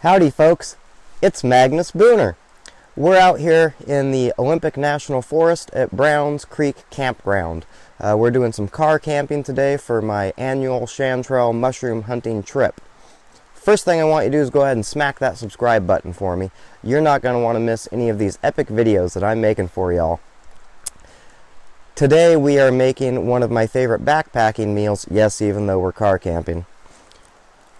Howdy folks, it's Magnus Booner. We're out here in the Olympic National Forest at Browns Creek Campground. We're doing some car camping today for my annual chanterelle mushroom hunting trip. First thing I want you to do is go ahead and smack that subscribe button for me. You're not going to want to miss any of these epic videos that I'm making for y'all. Today we are making one of my favorite backpacking meals, yes, even though we're car camping.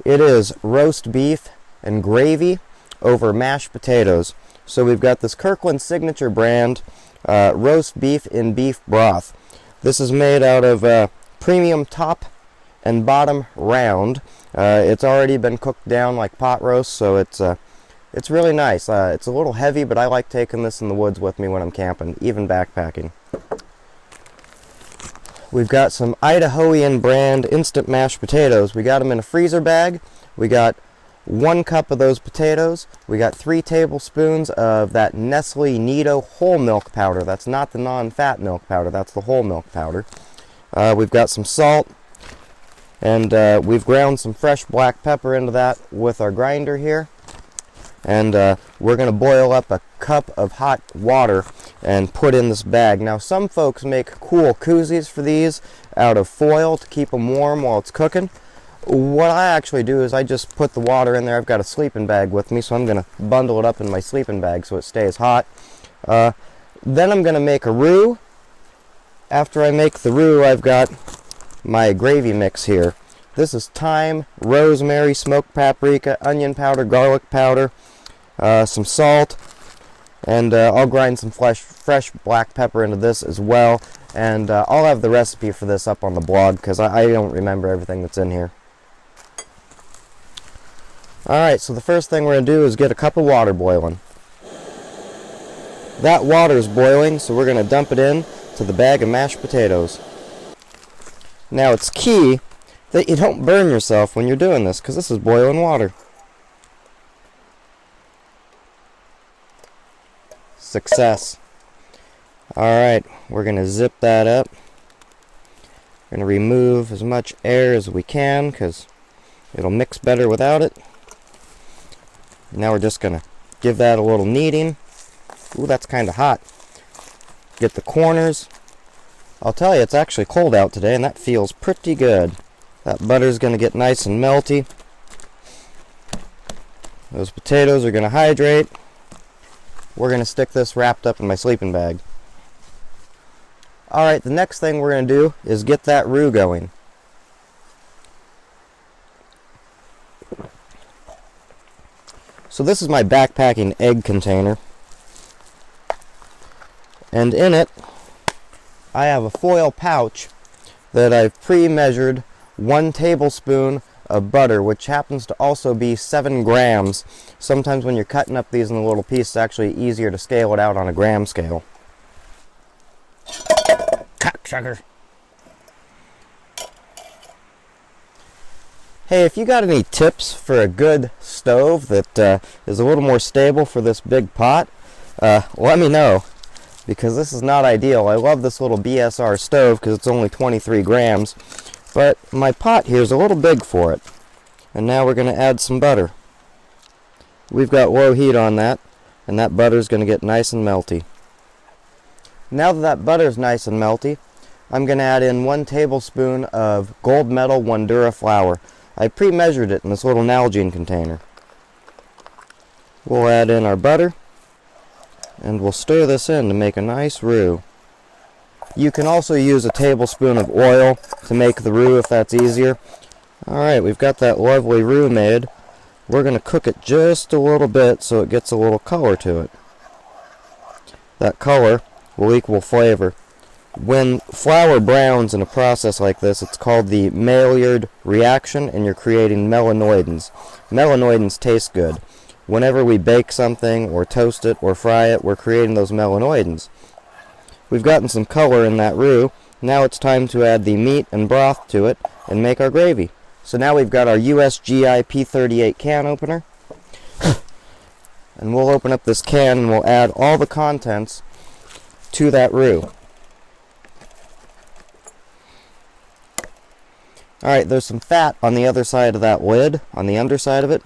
It is roast beef and gravy over mashed potatoes. So we've got this Kirkland Signature brand roast beef in beef broth. This is made out of premium top and bottom round. It's already been cooked down like pot roast, so it's really nice. It's a little heavy, but I like taking this in the woods with me when I'm camping, even backpacking. We've got some Idahoan brand instant mashed potatoes. We got them in a freezer bag. We got 1 cup of those potatoes. We got 3 tablespoons of that Nestle Nido whole milk powder. That's not the non-fat milk powder, that's the whole milk powder. We've got some salt, and we've ground some fresh black pepper into that with our grinder here. And we're going to boil up a cup of hot water and put in this bag. Now some folks make cool koozies for these out of foil to keep them warm while it's cooking. What I actually do is I just put the water in there. I've got a sleeping bag with me, so I'm going to bundle it up in my sleeping bag so it stays hot. Then I'm going to make a roux. After I make the roux, I've got my gravy mix here. This is thyme, rosemary, smoked paprika, onion powder, garlic powder, some salt, and I'll grind some fresh black pepper into this as well. And I'll have the recipe for this up on the blog because I don't remember everything that's in here. Alright, so the first thing we're going to do is get a cup of water boiling. That water is boiling, so we're going to dump it in to the bag of mashed potatoes. Now it's key that you don't burn yourself when you're doing this, because this is boiling water. Success. Alright, we're going to zip that up. We're going to remove as much air as we can, because it'll mix better without it. Now we're just going to give that a little kneading. Ooh, that's kind of hot. Get the corners. I'll tell you, it's actually cold out today, and that feels pretty good. That butter's going to get nice and melty. Those potatoes are going to hydrate. We're going to stick this wrapped up in my sleeping bag. Alright, the next thing we're going to do is get that roux going. So this is my backpacking egg container. And in it, I have a foil pouch that I've pre-measured 1 tablespoon of butter, which happens to also be 7 grams. Sometimes when you're cutting up these in a little piece, it's actually easier to scale it out on a gram scale. Cocksucker. Hey, if you got any tips for a good stove that is a little more stable for this big pot, let me know, because this is not ideal. I love this little BSR stove because it's only 23 grams, but my pot here is a little big for it. And now we're going to add some butter. We've got low heat on that, and that butter is going to get nice and melty. Now that butter is nice and melty, I'm going to add in 1 tablespoon of Gold Medal Wondura flour. I pre-measured it in this little Nalgene container. We'll add in our butter, and we'll stir this in to make a nice roux. You can also use a tablespoon of oil to make the roux if that's easier. Alright, we've got that lovely roux made. We're going to cook it just a little bit so it gets a little color to it. That color will equal flavor. When flour browns in a process like this, it's called the Maillard reaction, and you're creating melanoidins. Melanoidins taste good. Whenever we bake something, or toast it, or fry it, we're creating those melanoidins. We've gotten some color in that roux. Now it's time to add the meat and broth to it and make our gravy. So now we've got our USGI P38 can opener. And we'll open up this can and we'll add all the contents to that roux. Alright, there's some fat on the other side of that lid, on the underside of it.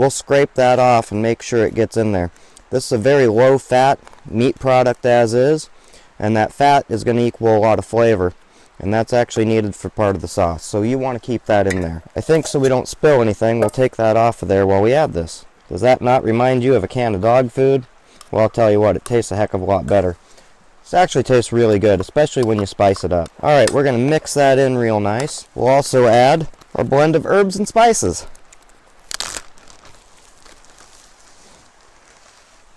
we'll scrape that off and make sure it gets in there. This is a very low fat meat product as is, and that fat is going to equal a lot of flavor, and that's actually needed for part of the sauce, so you want to keep that in there. I think so we don't spill anything, we'll take that off of there while we add this. Does that not remind you of a can of dog food? Well, I'll tell you what, it tastes a heck of a lot better. This actually tastes really good, especially when you spice it up. Alright, we're going to mix that in real nice. We'll also add our blend of herbs and spices.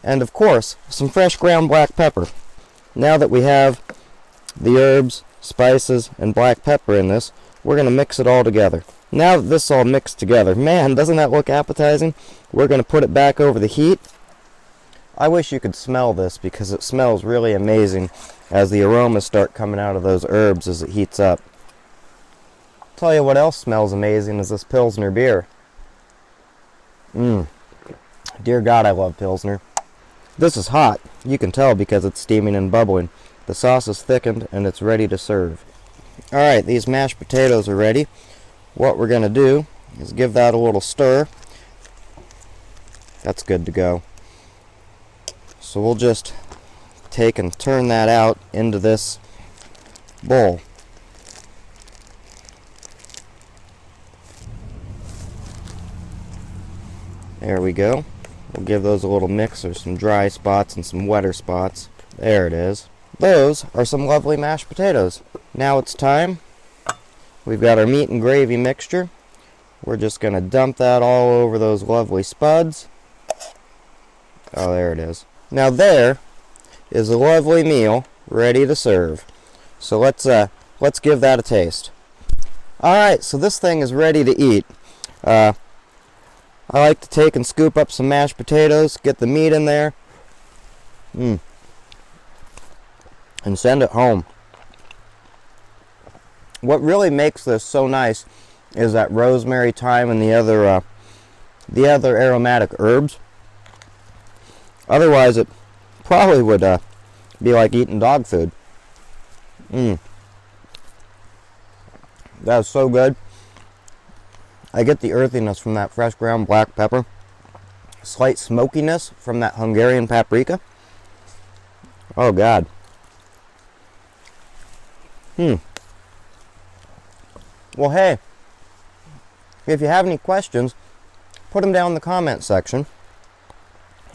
And of course, some fresh ground black pepper. Now that we have the herbs, spices, and black pepper in this, we're going to mix it all together. Now that this is all mixed together, man, doesn't that look appetizing? We're going to put it back over the heat. I wish you could smell this because it smells really amazing as the aromas start coming out of those herbs as it heats up. Tell you what else smells amazing is this Pilsner beer. Dear God, I love Pilsner. This is hot. You can tell because it's steaming and bubbling. The sauce is thickened and it's ready to serve. Alright, these mashed potatoes are ready. What we're going to do is give that a little stir. That's good to go. So we'll just take and turn that out into this bowl. There we go. We'll give those a little mix. There's some dry spots and some wetter spots. There it is. Those are some lovely mashed potatoes. Now it's time. We've got our meat and gravy mixture. We're just going to dump that all over those lovely spuds. Oh, there it is. Now there is a lovely meal ready to serve. So let's give that a taste. Alright, so this thing is ready to eat. I like to take and scoop up some mashed potatoes, get the meat in there, and send it home. What really makes this so nice is that rosemary, thyme, and the other aromatic herbs. Otherwise, it probably would be like eating dog food. That is so good. I get the earthiness from that fresh ground black pepper. Slight smokiness from that Hungarian paprika. Oh, God. Well, hey, if you have any questions, put them down in the comment section.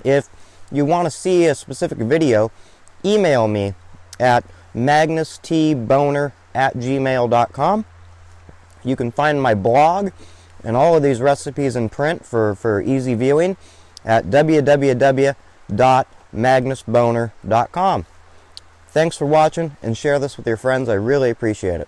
If you want to see a specific video, email me at magnustboner@gmail.com. You can find my blog and all of these recipes in print for easy viewing at www.magnusboner.com. Thanks for watching, and share this with your friends. I really appreciate it.